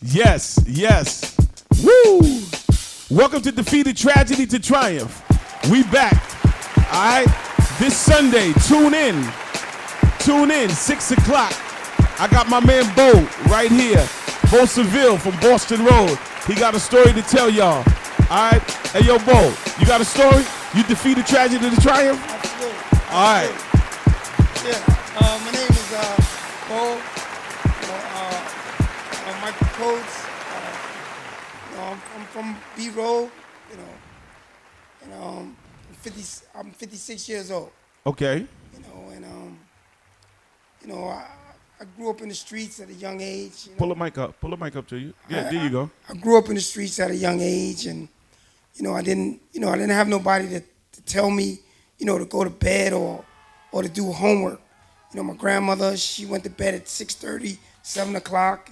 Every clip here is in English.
Yes, yes. Woo! Welcome to Defeated Tragedy to Triumph. We back. All right? This Sunday, tune in. Tune in, 6 o'clock. I got my man Bo right here. Bo Seville from Boston Road. He got a story to tell y'all. All right? Hey, yo, Bo, you got a story? You defeated tragedy to triumph? Absolutely. All right. Yeah. My name is Bo. I'm Michael Coates. I'm from B Road. I'm 56 years old. Okay. I grew up in the streets at a young age. Pull the mic up. Pull the mic up to you. Yeah, there you go. I grew up in the streets at a young age, and I didn't have nobody to tell me, to go to bed or to do homework. My grandmother, she went to bed at 6:30, 7 o'clock,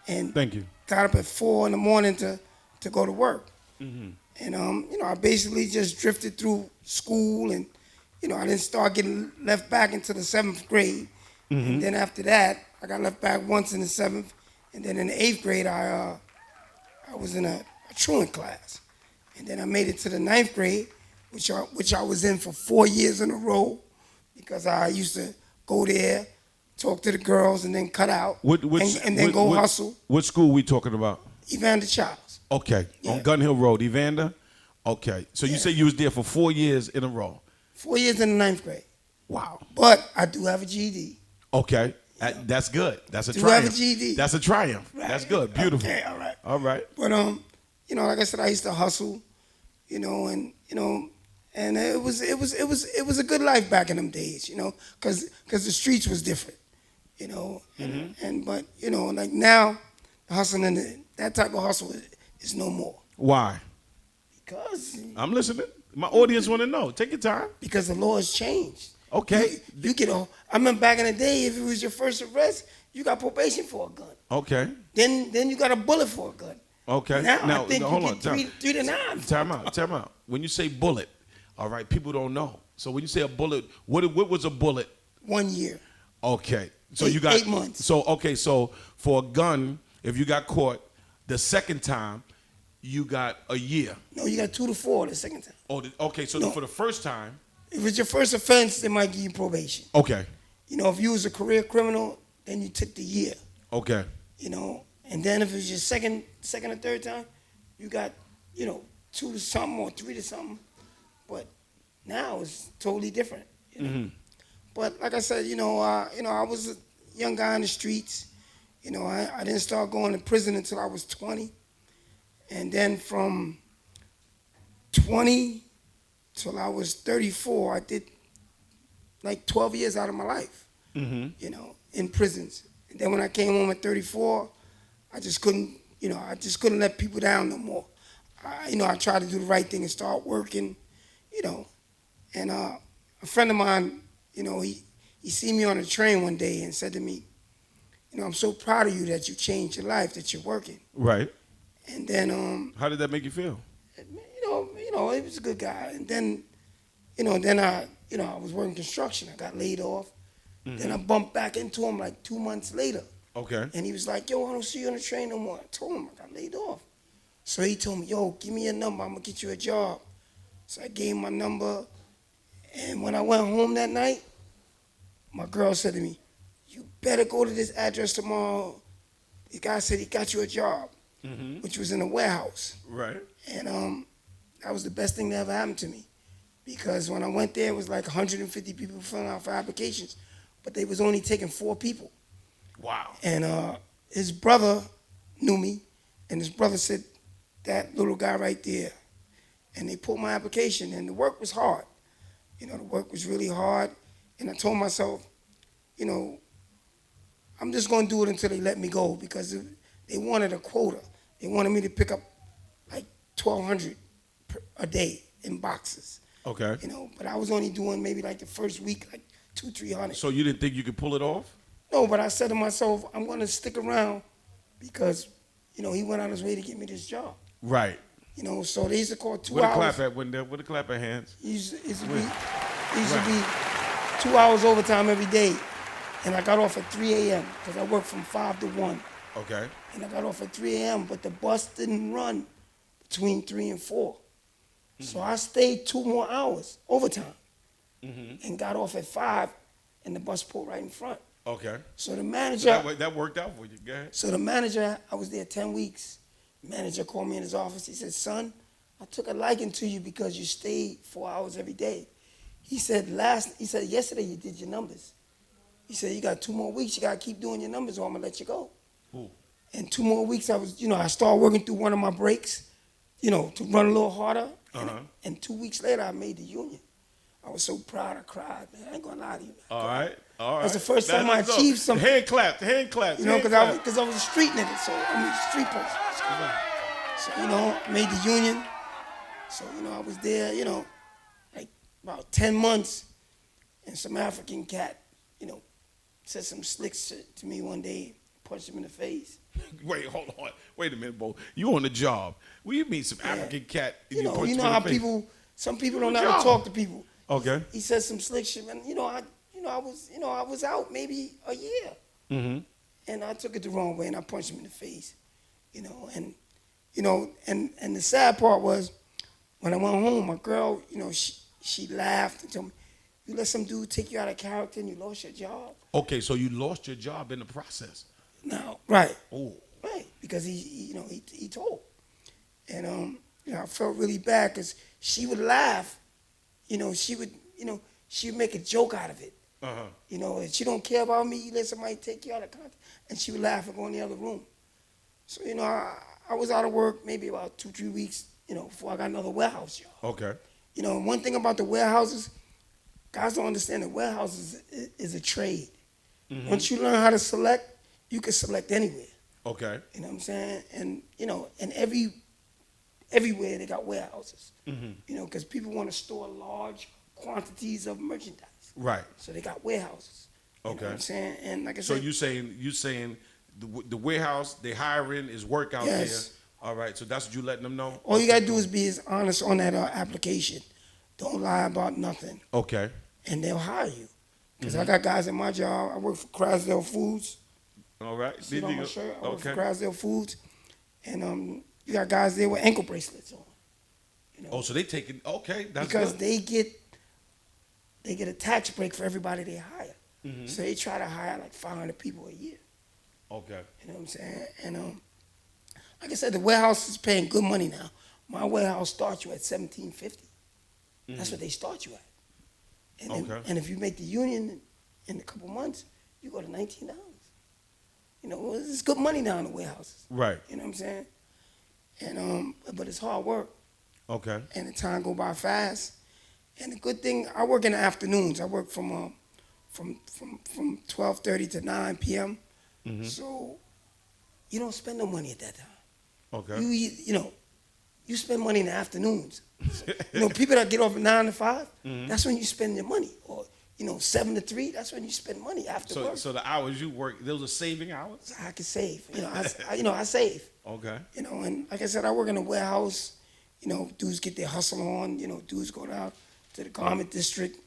and Thank you. got up at 4 in the morning to go to work. Mm-hmm. And I basically just drifted through school, and I didn't start getting left back into the 7th grade. Mm-hmm. And then after that, I got left back once in the 7th, and then in the 8th grade, I was in a truant class. And then I made it to the 9th grade, which I was in for 4 years in a row, because I used to go there, talk to the girls, and then cut out, and then go hustle. What school we talking about? Evander Childs. Okay, Yeah. on Gun Hill Road, Evander. Okay, so you say you was there for 4 years in a row. 4 years in the 9th grade. Wow. But I do have a GED. Okay, that's good. That's a Do triumph. have a GED. That's a triumph. Right. That's good. Beautiful. Okay, all right. All right. But like I said, I used to hustle, and it was a good life back in them days, because the streets was different, Mm-hmm. but like now, the hustling and that type of hustle is no more. Why? Because I'm listening. My audience want to know. Take your time. the law has changed. Okay. You get I remember back in the day, if it was your first arrest, you got probation for a gun. Okay. Then you got a bullet for a gun. Okay. Now I think hold you on. get 3 to 9. Time out. When you say bullet, all right, people don't know. So when you say a bullet, what was a bullet? 1 year. Okay. So 8 months. So for a gun, if you got caught the second time, you got a year. No, you got 2 to 4 the second time. Oh, okay. So No. for the first time. If it's your first offense, they might give you probation. Okay. If you was a career criminal, then you took the year. Okay. And then if it was your second or third time, you got 2 to something or 3 to something. But now it's totally different. Mm-hmm. But like I said, I was a young guy in the streets. I didn't start going to prison until I was 20. And then from 20 till I was 34, I did like 12 years out of my life, Mm-hmm. in prisons. And then when I came home at 34, I just couldn't let people down no more. I tried to do the right thing and start working, And a friend of mine, he seen me on a train one day and said to me, I'm so proud of you that you changed your life, that you're working. Right. And then How did that make you feel? he was a good guy. And then, I was working construction. I got laid off. Mm-hmm. Then I bumped back into him like 2 months later. Okay. And he was like, yo, I don't see you on the train no more. I told him I got laid off. So he told me, yo, give me your number. I'm going to get you a job. So I gave him my number. And when I went home that night, my girl said to me, you better go to this address tomorrow. The guy said he got you a job, Mm-hmm. which was in a warehouse. Right. And that was the best thing that ever happened to me, because when I went there, it was like 150 people filling out for applications, but they was only taking 4 people. Wow. And his brother knew me, and his brother said, that little guy right there. And they pulled my application, and the work was hard. The work was really hard. And I told myself, I'm just going to do it until they let me go, because they wanted a quota. They wanted me to pick up like 1,200 a day in boxes. Okay. But I was only doing maybe like the first week, like 200-300. So you didn't think you could pull it off? No, but I said to myself, I'm going to stick around because, he went out his way to get me this job. Right. So they used to call 2 Where hours. the clap at? Where the clap at hands? It used to be 2 hours overtime every day. And I got off at 3 a.m. because I worked from 5 to 1 Okay. And I got off at 3 a.m., but the bus didn't run between 3 and 4. So I stayed 2 more hours, overtime, and got off at 5, and the bus pulled right in front. Okay. So the manager, That worked out for you. Go ahead. so the manager, I was there 10 weeks. Manager called me in his office. He said, son, I took a liking to you because you stayed 4 hours every day. He said, yesterday you did your numbers. He said, you got 2 more weeks. You got to keep doing your numbers or I'm going to let you go. Ooh. And 2 more weeks, I started working through one of my breaks, to run a little harder. And 2 weeks later, I made the union. I was so proud, I cried, man. I ain't going to lie to you, man. All right. That's the first time I achieved something. Hand clap. Because I was a street nigga, so I'm a street person. So, made the union. So, I was there, like about 10 months. And some African cat, said some slick shit to me one day, punched him in the face. Wait, hold on. Wait a minute, Bo. You on the job. What do you mean some African cat? You know how some people don't know how to talk to people. Okay. He said some slick shit, man. I was out maybe a year. Mm-hmm. And I took it the wrong way and I punched him in the face. And the sad part was when I went home, my girl, she laughed and told me, you let some dude take you out of character and you lost your job. Okay, so you lost your job in the process. No, right. Oh. Right, because he told. And I felt really bad because she would laugh. She would make a joke out of it. And she don't care about me. You let somebody take you out of context, and she would laugh and go in the other room. So I was out of work maybe about 2-3 weeks. Before I got another warehouse job. Okay. One thing about the warehouses, guys don't understand that warehouses is a trade. Mm-hmm. Once you learn how to select, you can select anywhere. Okay. You know what I'm saying? And and everywhere they got warehouses. Mm-hmm. Because people want to store large quantities of merchandise. Right. So they got warehouses. You know what I'm saying? And like I so said, you saying the warehouse they hiring is work out there. All right. So that's what you letting them know. All you gotta do is be as honest on that application. Don't lie about nothing. Okay. And they'll hire you. Because I got guys at my job. I work for Crasdale Foods. All right. See on my shirt? I work for Crasdale Foods. And you got guys there with ankle bracelets on. So they taking, okay. That's because good. they get a tax break for everybody they hire. Mm-hmm. So they try to hire like 500 people a year. Okay. You know what I'm saying? And like I said, the warehouse is paying good money now. My warehouse starts you at $17.50. Mm-hmm. That's what they start you at. And if you make the union in a couple months, you go to $19. It's good money now in the warehouses. Right. You know what I'm saying? And but it's hard work. Okay. And the time go by fast. And the good thing, I work in the afternoons. I work from 12:30 to 9 p.m. Mm-hmm. So you don't spend no money at that time. Okay. You spend money in the afternoons. People that get off at 9 to 5, mm-hmm. that's when you spend your money. Or 7 to 3, that's when you spend money after work. So the hours you work, those are saving hours? I can save. I save. Okay. And like I said, I work in a warehouse. Dudes get their hustle on. Dudes go down to the garment district.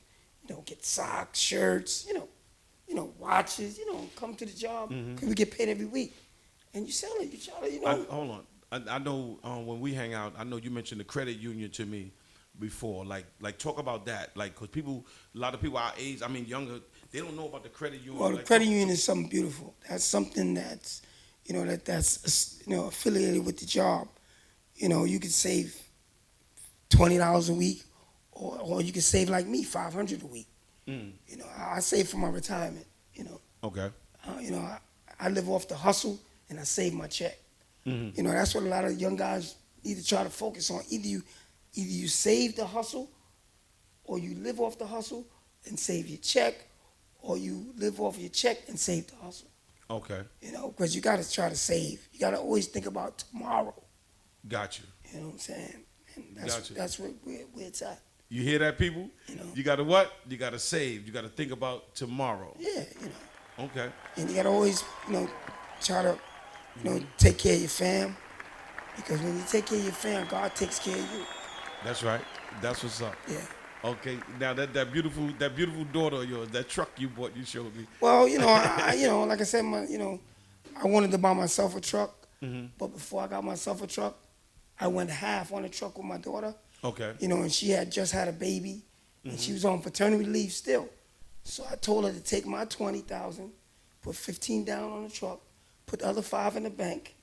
Get socks, shirts. Watches. Come to the job because we get paid every week, and you sell it. You try to. Hold on. I know when we hang out, I know you mentioned the credit union to me before. Like talk about that. Because a lot of people our age, younger, they don't know about the credit union. Well, the credit union is something beautiful. That's something that's, that's affiliated with the job. You could save $20 a week, or you could save like me, $500 a week. Mm. I save for my retirement. Okay. I live off the hustle and I save my check. Mm-hmm. That's what a lot of young guys need to try to focus on. Either you save the hustle, or you live off the hustle and save your check, or you live off your check and save the hustle. Okay. Because you got to try to save. You got to always think about tomorrow. Got you. You know what I'm saying? And that's where it's at. You hear that, people? You got to what? You got to save. You got to think about tomorrow. Yeah, Okay. And you got to always, try to, take care of your fam. Because when you take care of your fam, God takes care of you. That's right. That's what's up. Yeah. Okay. Now that beautiful daughter of yours, that truck you bought, you showed me. Well, I like I said, I wanted to buy myself a truck, but before I got myself a truck, I went half on a truck with my daughter. Okay. You know, and she had just had a baby, and she was on paternity leave still. So I told her to take my $20,000, put 15 down on the truck, put the other 5 in the bank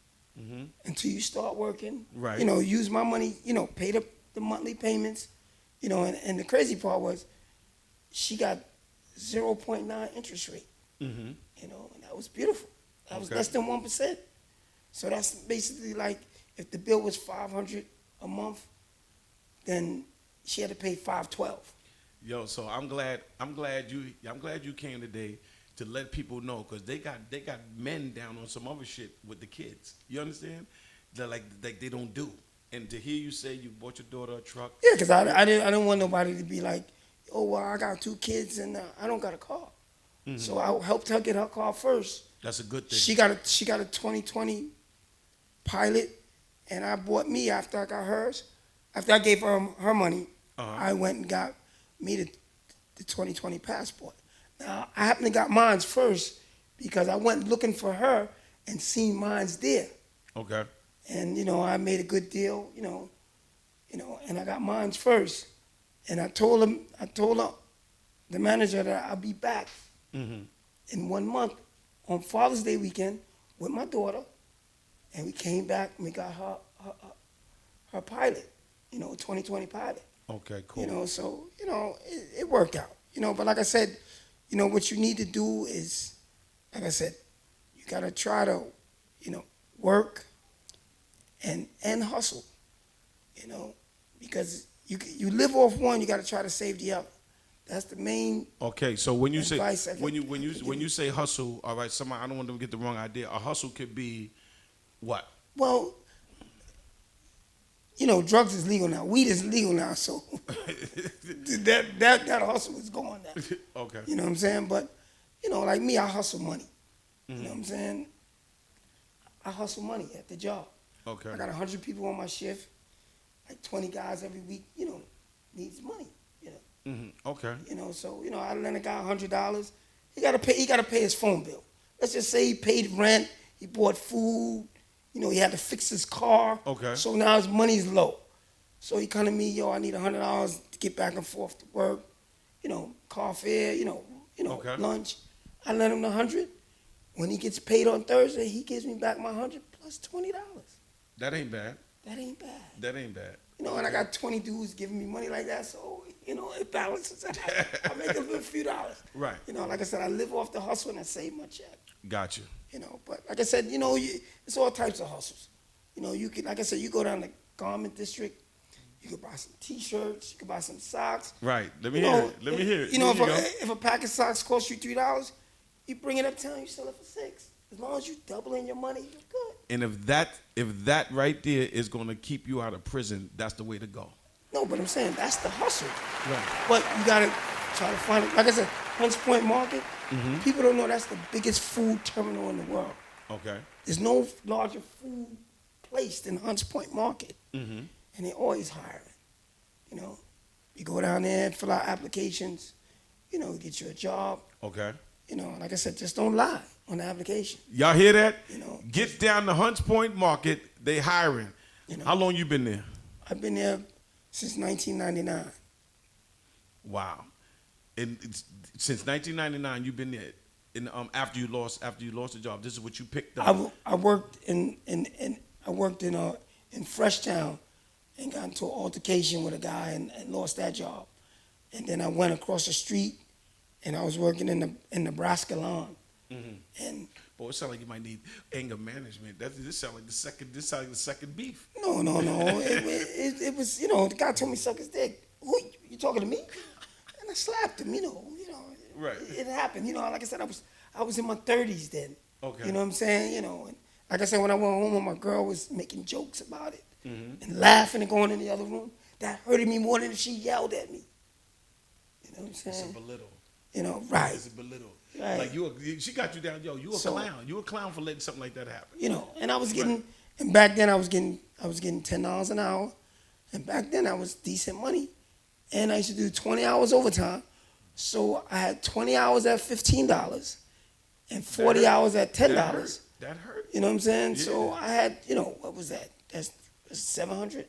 until you start working. Right. You know, use my money. You know, pay the monthly payments. You know, and the crazy part was, she got 0.9 interest rate. You know, and that was beautiful. That was less than 1%. So that's basically like, if the bill was $500 a month, then she had to pay $512. Yo, so I'm glad you came today to let people know, because they got men down on some other shit with the kids. You understand? They're like they don't do. And to hear you say you bought your daughter a truck. Yeah, because I didn't want nobody to be like, oh, well, I got 2 kids and I don't got a car. So I helped her get her car first. That's a good thing. She got a 2020 Pilot, and I bought me after I got hers. After I gave her money, I went and got me the 2020 Passport. Now, I happened to got mine first because I went looking for her and seen mine's there. Okay. And, you know, I made a good deal, you know, and I got mine first. And I told her, the manager, that I'll be back in 1 month on Father's Day weekend with my daughter. And we came back and we got her Pilot, you know, 2020 Pilot. Okay, cool. You know, so, you know, it worked out. You know, but like I said, you know, what you need to do is, like I said, you got to try to, you know, work and hustle, you know, because you live off one, you got to try to save the other. That's the main. Okay, so when you say advice when you say hustle, all right, somebody, I don't want them to get the wrong idea. A hustle could be what? Well, you know, drugs is legal now. Weed is legal now, so that hustle is going now. Okay. You know what I'm saying? But, you know, like me, I hustle money. You know what I'm saying? I hustle money at the job. Okay. I got 100 people on my shift, like 20 guys every week, you know, needs money, you know. Okay. You know, so, you know, I lend a guy $100. He gotta pay his phone bill. Let's just say he paid rent, he bought food, you know, he had to fix his car. Okay. So now his money's low. So he come to me, yo, I need $100 to get back and forth to work, you know, car fare, you know, okay. lunch. I lend him the 100. When he gets paid on Thursday, he gives me back my 100 plus $20. That ain't bad. That ain't bad. That ain't bad. You know, and I got 20 dudes giving me money like that, so, you know, it balances out. I make a few dollars. Right. You know, like I said, I live off the hustle and I save my check. Gotcha. You know, but like I said, you know, it's all types of hustles. You know, you could, like I said, you go down the garment district, you could buy some T-shirts, you could buy some socks. Right. Let me hear it. Let me hear it. You know, if a pack of socks costs you $3, you bring it uptown, you sell it for $6. As long as you doubling your money, you're good. And if that right there is going to keep you out of prison, that's the way to go. No, but I'm saying that's the hustle. Right. But you gotta try to find it. Like I said, Hunts Point Market. People don't know that's the biggest food terminal in the world. Okay. There's no larger food place than Hunts Point Market, and they're always hiring. You know, you go down there, fill out applications. You know, get you a job. Okay. You know, like I said, just don't lie on the application. Y'all hear that? You know, get down to Hunts Point Market. They hiring. You know, how long you been there? I've been there since 1999. Wow. And since 1999, you've been there. And after you lost the job, this is what you picked up. I worked in Freshtown and got into an altercation with a guy and lost that job. And then I went across the street and I was working in Nebraska lawn. And boy, it sounds like you might need anger management. This sounds like the second beef. No. It was, you know, the guy told me suck his dick. Who you talking to me? And I slapped him, you know. Right. It happened, you know. Like I said, I was in my 30s then. Okay. You know what I'm saying? You know, and like I said, when I went home, my girl was making jokes about it and laughing and going in the other room. That hurted me more than if she yelled at me. You know what I'm saying? It's a belittle. You know, right. It's a belittle. Right. Like she got you down, yo, you a clown. You a clown for letting something like that happen. You know, and I was getting, and back then I was getting $10 an hour. And back then I was decent money. And I used to do 20 hours overtime. So I had 20 hours at $15 and 40 hours at $10. That hurt. You know what I'm saying? Yeah. So I had, what was that? That's 700.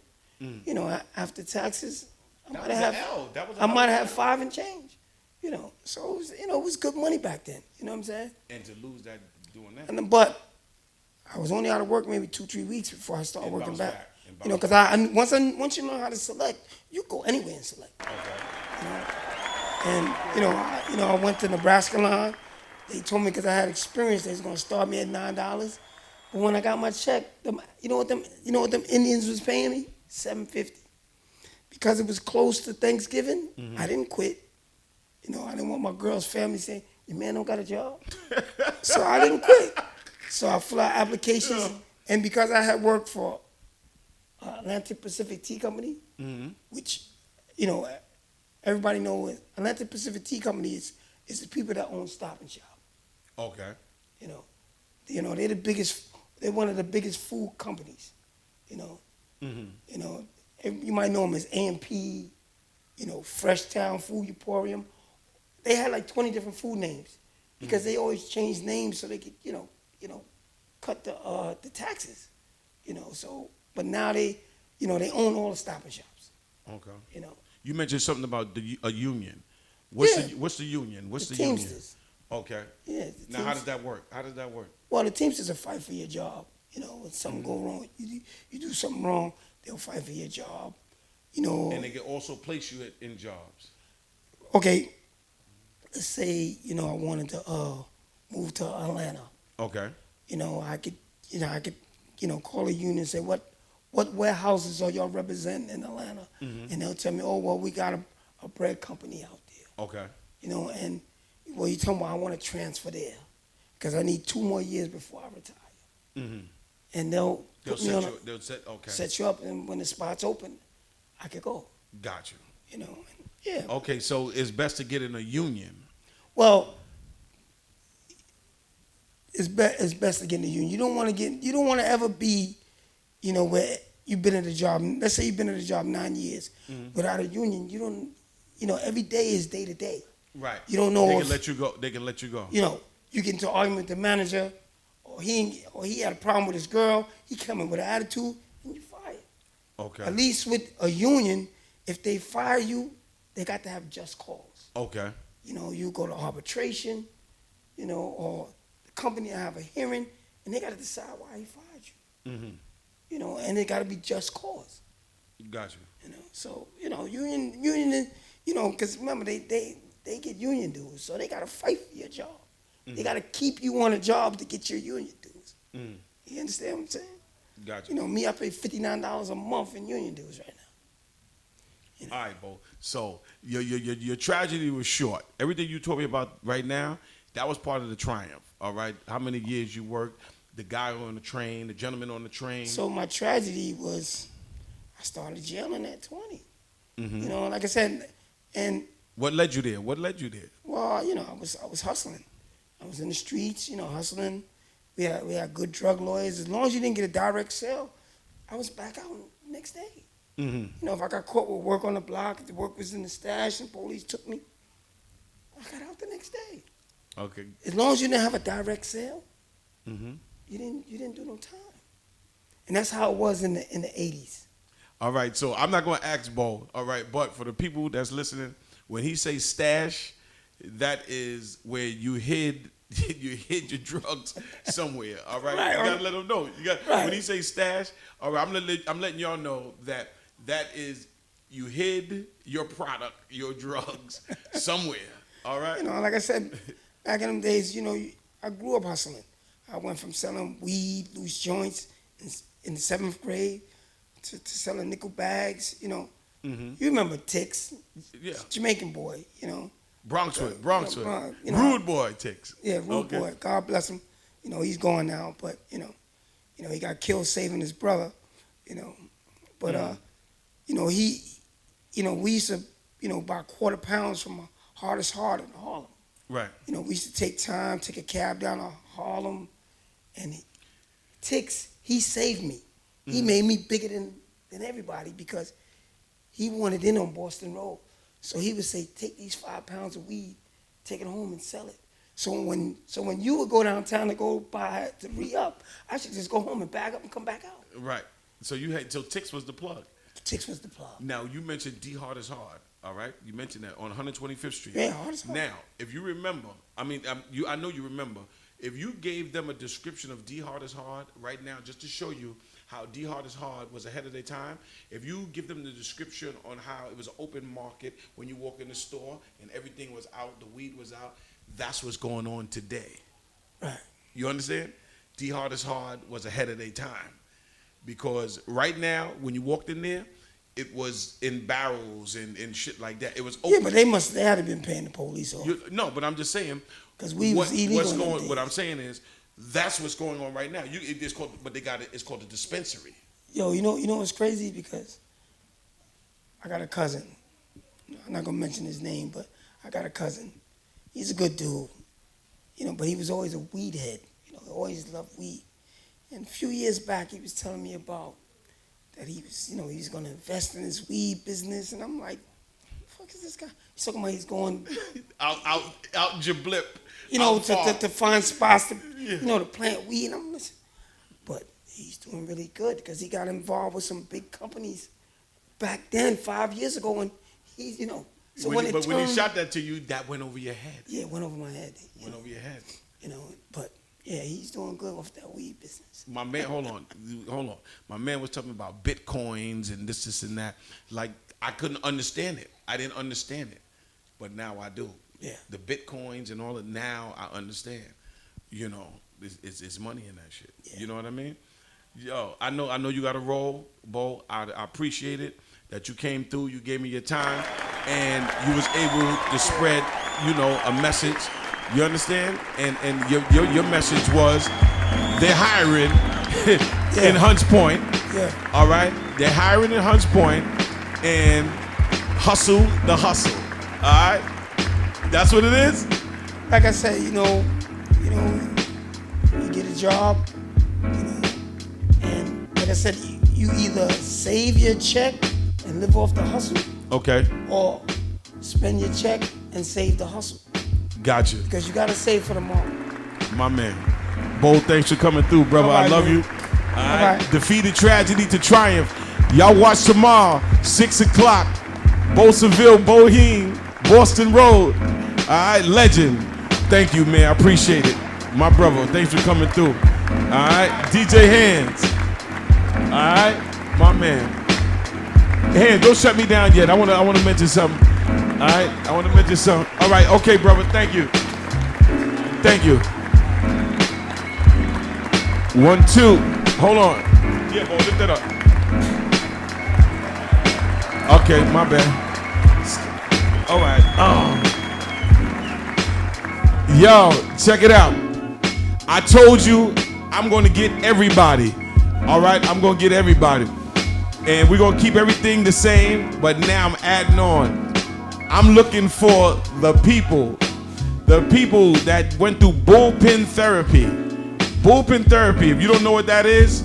After taxes, I might have 5 and change. So it was, it was good money back then. You know what I'm saying? And to lose that doing that. But I was only out of work maybe 2-3 weeks before I started working back. Because once you know how to select, you go anywhere and select. Okay. And I went to Nebraska line. They told me because I had experience, they was gonna start me at $9. But when I got my check, you know what them Indians was paying me? $7.50. Because it was close to Thanksgiving, I didn't quit. I didn't want my girl's family saying, "Your man don't got a job." So I didn't quit. So I filled out applications, and because I had worked for Atlantic Pacific Tea Company, which, everybody knows Atlantic Pacific Tea Company is the people that own Stop and Shop. Okay. They're the biggest. They're one of the biggest food companies. You might know them as A&P, Fresh Town Food Emporium. They had like 20 different food names because they always changed names so they could, cut the taxes. So but now they own all the Stop and Shops. Okay. You mentioned something about a union. What's the union? What's the union? Teamsters. Okay. Yeah. Now, how does that work? Well, the Teamsters will fight for your job. When something go wrong, you do something wrong, they'll fight for your job. And they can also place you in jobs. Okay. Let's say I wanted to move to Atlanta. Okay. I could call a union and say what warehouses are y'all representing in Atlanta, and they'll tell me, oh well, we got a bread company out there. Okay. And you tell me I want to transfer there because I need 2 more years before I retire. And they'll set you up, and when the spot's open, I could go. Got you. Yeah. Okay, so it's best to get in a union. Well, it's best to get in a union. You don't want to ever be, where you've been at a job. Let's say you've been at a job 9 years without a union. You don't. Every day is day to day. Right. You don't know. They can let you go. You get into an argument with the manager, or he had a problem with his girl. He come in with an attitude, and you fired. Okay. At least with a union, if they fire you, they got to have just cause. Okay. You go to arbitration, or the company will have a hearing, and they got to decide why he fired you. And it got to be just cause. Got you. So union, because remember they get union dues, so they got to fight for your job. They got to keep you on a job to get your union dues. You understand what I'm saying? Got you. Me, I pay $59 a month in union dues right now. All right, Bo. So your tragedy was short. Everything you told me about right now, that was part of the triumph. All right. How many years you worked? The guy on the train, the gentleman on the train. So my tragedy was, I started jailing at 20. Like I said, and what led you there? Well, I was hustling. I was in the streets, hustling. We had good drug lawyers. As long as you didn't get a direct sale, I was back out the next day. If I got caught with work on the block, if the work was in the stash and police took me, I got out the next day. Okay. As long as you didn't have a direct sale, you didn't do no time. And that's how it was in the 80s. All right, so I'm not going to ask Bo, all right, but for the people that's listening, when he says stash, that is where you hid your drugs somewhere, all right? Right, you got to let them know. When he says stash, all right, I'm letting y'all know that is you hid your product, your drugs somewhere, all right? Like I said, back in them days, I grew up hustling. I went from selling weed, loose joints in the 7th grade to selling nickel bags, You remember Tix, Jamaican boy, Bronxwood. Rude boy Tix. Yeah, rude boy. God bless him. He's gone now, but, he got killed saving his brother, But, he, we used to, buy quarter pounds from Hardest Heart in Harlem. Right. We used to take a cab down to Harlem, and Tix, he saved me. He made me bigger than everybody because he wanted in on Boston Road. So he would say, take these 5 pounds of weed, take it home and sell it. So when you would go downtown to go buy to re-up, I should just go home and bag up and come back out. Right. So Tix was the plug. Tix was the plug. Now you mentioned D Hard is Hard. All right, you mentioned that on 125th Street. Yeah, Hard is Hard. Now, if you remember, I know you remember. If you gave them a description of D Hard is Hard right now, just to show you how D Hard is Hard was ahead of their time, if you give them the description on how it was an open market when you walk in the store and everything was out, the weed was out, that's what's going on today. Right. You understand? D Hard is Hard was ahead of their time. Because right now, when you walked in there, it was in barrels and shit like that. It was open. Yeah, but they had to been paying the police off. No, but I'm just saying. Because we was illegal. What I'm saying is, that's what's going on right now. It's called, but they got it. It's called a dispensary. Yo, you know what's crazy? Because I got a cousin. I'm not gonna mention his name, but I got a cousin. He's a good dude, but he was always a weed head. Always loved weed. And a few years back, he was telling me about that he was going to invest in his weed business, and I'm like, "The fuck is this guy?" He's talking about he's going out Jablip, to find spots to to plant weed. And I'm listening, but he's doing really good because he got involved with some big companies back then 5 years ago, and he's So when he shot that to you, that went over your head. Yeah, it went over my head. Went over your head. But yeah, he's doing good with that weed business. My man, hold on. My man was talking about Bitcoins and this and that. Like, I couldn't understand it. I didn't understand it. But now I do. Yeah. The Bitcoins and all that, now I understand. It's money in that shit. Yeah. You know what I mean? Yo, I know you got a role, Bo. I appreciate it that you came through. You gave me your time, and you was able to spread, a message. You understand? And your message was they're hiring in Hunts Point. Yeah. All right? They're hiring in Hunts Point, and hustle the hustle. All right? That's what it is? Like I said, you get a job, and like I said, you either save your check and live off the hustle. Okay. Or spend your check and save the hustle. Gotcha. Because you got to save for tomorrow. My man. Bo, thanks for coming through, brother. Right, I love man. you. All right. Defeated Tragedy to Triumph. Y'all watch tomorrow, 6 o'clock. Beauceville, Boheme, Boston Road. All right, legend. Thank you, man. I appreciate it. My brother, thanks for coming through. All right, DJ Hands. All right, my man. Hands, don't shut me down yet. I want to mention something. All right, I want to mention something. All right, okay, brother. Thank you. Thank you. 1, 2. Hold on. Yeah, boy, lift that up. Okay, my bad. All right. Yo, check it out. I told you I'm going to get everybody. All right, I'm going to get everybody. And we're going to keep everything the same, but now I'm adding on. I'm looking for the people that went through bullpen therapy. Bullpen therapy, if you don't know what that is,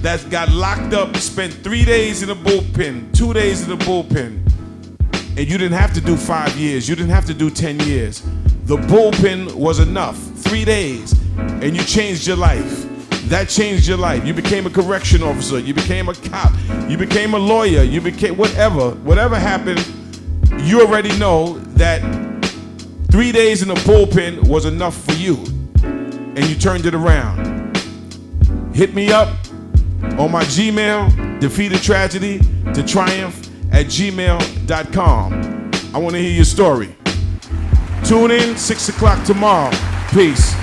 that's got locked up, spent 3 days in a bullpen, 2 days in a bullpen. And you didn't have to do 5 years. You didn't have to do 10 years. The bullpen was enough. 3 days. And you changed your life. That changed your life. You became a correction officer. You became a cop. You became a lawyer. You became whatever. Whatever happened, you already know that 3 days in the bullpen was enough for you. And you turned it around. Hit me up on my Gmail, DEFEATEDTRAGEDY2TRIUMPH@gmail.com. I want to hear your story. Tune in 6 o'clock tomorrow. Peace.